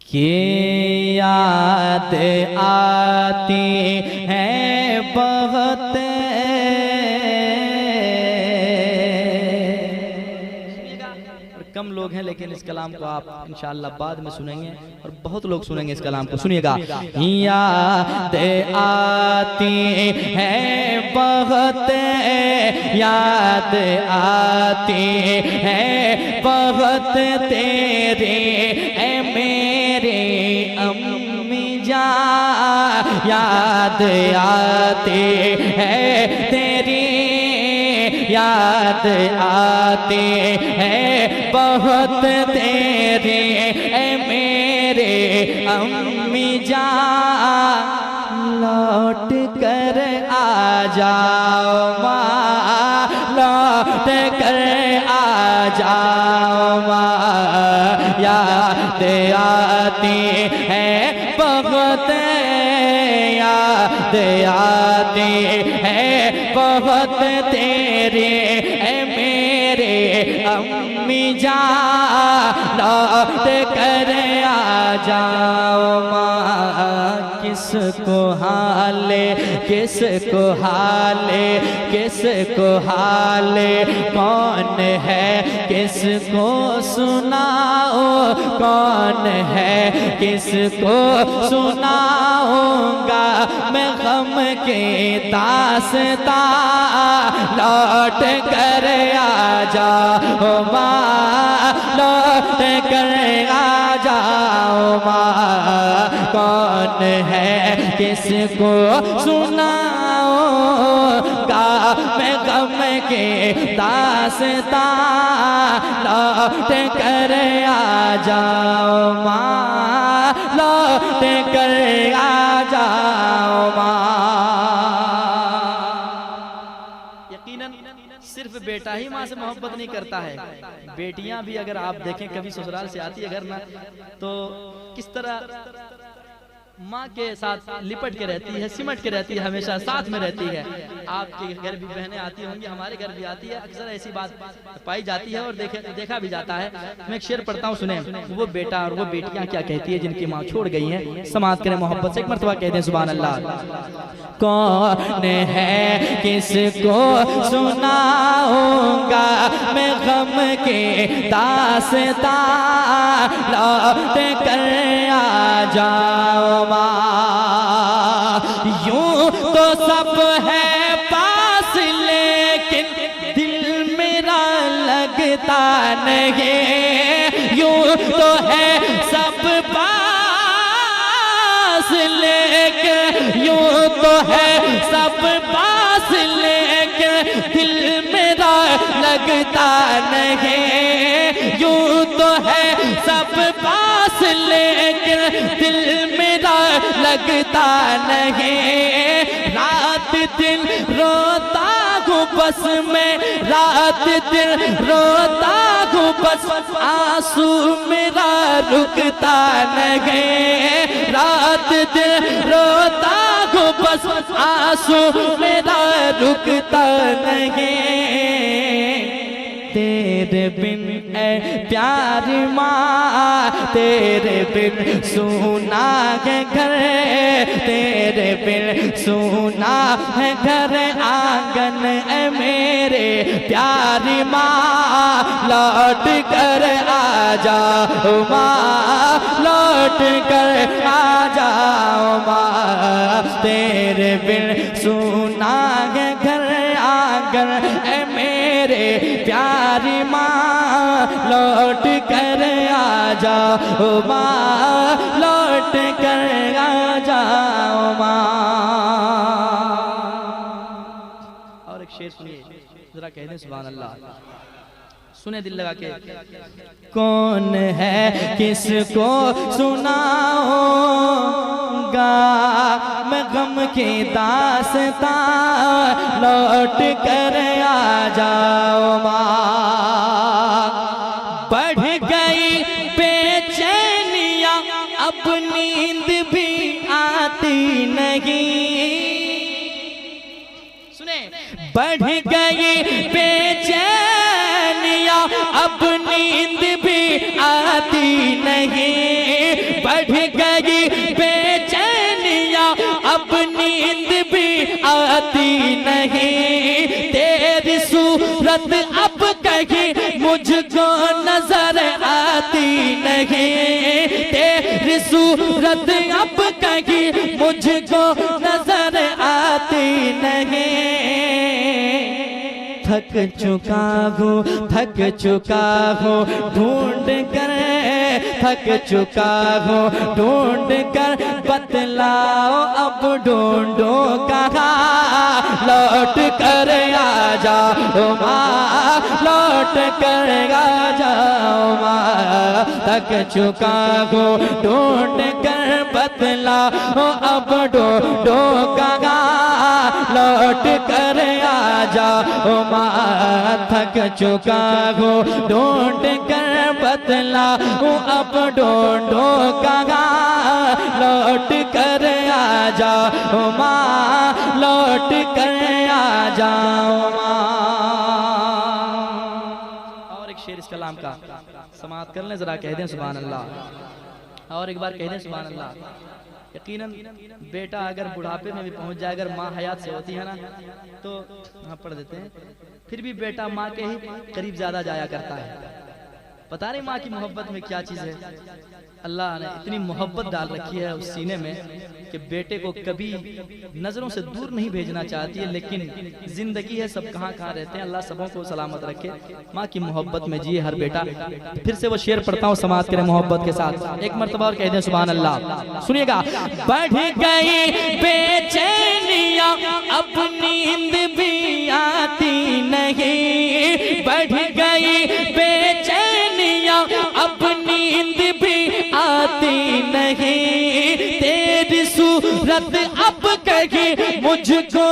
के याद आती है बहुत। कम लोग हैं लेकिन इस कलाम को आप इंशाअल्लाह बाद में सुनेंगे और बहुत लोग सुनेंगे इस कलाम को। सुनिएगा। याद आती है बहुत, याद आती है बहुत तेरे ऐ मेरे अम्मी जान। याद आती है तेरी, याद आती है बहुत तेरे ऐ मेरे अम्मी जान। लौट कर आ जाओ माँ, लौट कर आ जाओ माँ। याद आती है बहुत, याद आती है बहुत तेरे ऐ मेरे अम्मी जान। लौट कर आ जाओ माँ। किसको हाले, किसको हाले, किसको हाले कौन है, किसको सुनाओ कौन है, किसको सुनाऊंगा मैं गम के दास्तां। लौट कर आ जाओ माँ, लौट कर आ जाओ माँ। कौन है किसको सुनाओ गा मैं गम के दास्तां। लौट कर आ जाओ माँ, लौट कर आ जाओ माँ। यकीनन सिर्फ बेटा ही माँ से मोहब्बत नहीं करता है, बेटियां भी अगर आप देखें कभी ससुराल से आती है घर ना, तो किस तरह माँ के साथ लिपट के रहती है, सिमट के रहती है, हमेशा साथ में रहती है। आपके घर भी बहनें आती होंगी, हमारे घर भी आती है, अक्सर ऐसी बात पाई जाती है और देखा भी जाता है। मैं एक शेर पढ़ता हूँ, सुने। वो बेटा और वो बेटियां क्या कहती है जिनकी माँ छोड़ गई हैं। समात करें मोहब्बत से, एक मर्तबा कहते हैं सुभान अल्लाह। कौन है किसको सुनाऊंगा मैं गम के दास्तां। लौट कर आ जाओ माँ। यूं तो सब है पास लेकिन दिल मेरा लगता नहीं। यूं तो है सब पास लेकिन, यूं तो है सब पास लेकिन दिल मेरा लगता नहीं। यूं तो है सब पास लेकिन दिल मेरा लगता नहीं। रात दिन रोता हूँ बस मैं, रात दिन रोता हूँ बस, आंसू मेरा रुकता नहीं। रात दिन रोता हूँ बस, आंसू मेरा रुकता नहीं। तेरे बिन ऐ प्यारी माँ, तेरे बिन सूना है घर, तेरे बिन सूना है घर आंगन ऐ मेरे प्यारी माँ। लौट कर आ जाओ माँ, लौट कर आ जाओ माँ। तेरे बिन सूना है घर आंगन ऐ मेरे प्यारी माँ। लौट कर आ जाओ माँ, लौट कर आ जाओ माँ। और एक शेर सुनिए, जरा कह दें सुभान अल्लाह। सुने दिल लगा के। कौन है किसको सुनाऊंगा मैं गम की दास्तां। लौट कर आ जाओ माँ। बढ़ गई बेचैनियाँ अब नींद भी आती नहीं। सुने, बढ़ गई बेचैनियाँ अब नींद भी आती नहीं। बढ़ गई बेचैनियाँ, अब नींद भी आती नहीं, तेरी सूरत अब कहीं मुझको नजर आती नहीं, तेरी सूरत अब कहीं मुझको नजर आती नहीं। थक चुका हूँ ढूंढ कर, थक चुका हूँ ढूंढ कर, बतलाओ अब ढूंढो कहाँ, लौट कर आ जाओ माँ, लौट कर आ जाओ माँ। थक चुका हूँ ढूंढ कर, बतलाओ अब ढूंढो कहाँ, लौट कर आ जाओ माँ। थक चुका हूँ ढूंढ कर, बतलाओ अब ढूंढो कहाँ, लौट कर आ जाओ माँ, लौट कर आ जाओ माँ। और एक शेर इस कलाम का समाप्त कर लें, जरा कह दें सुभान अल्लाह, और एक बार कह दें सुभान अल्लाह। यकीनन बेटा अगर बुढ़ापे में भी पहुंच जाए, अगर माँ हयात से होती है ना, तो हाँ पढ़ देते हैं, फिर भी बेटा माँ के ही करीब ज्यादा जाया करता है। पता नहीं माँ की मोहब्बत में क्या चीज है, अल्लाह ने इतनी मोहब्बत डाल रखी है उस सीने में कि बेटे को कभी नजरों से दूर नहीं भेजना चाहती है। लेकिन जिंदगी है, सब कहाँ कहाँ रहते हैं, अल्लाह सबों को सलामत रखे, माँ की मोहब्बत में जिए हर बेटा। फिर से वो शेर पढ़ता हूँ, समाप्त करें मोहब्बत के साथ एक मर्तबा और कह दें सुभान अल्लाह। सुनिएगा। बढ़ गई बेचैनियाँ, अब नींद भी आती नहीं, बढ़ गई बेचैनियाँ, अब नींद भी आती नहीं, तेरी सूरत अब कहीं मुझको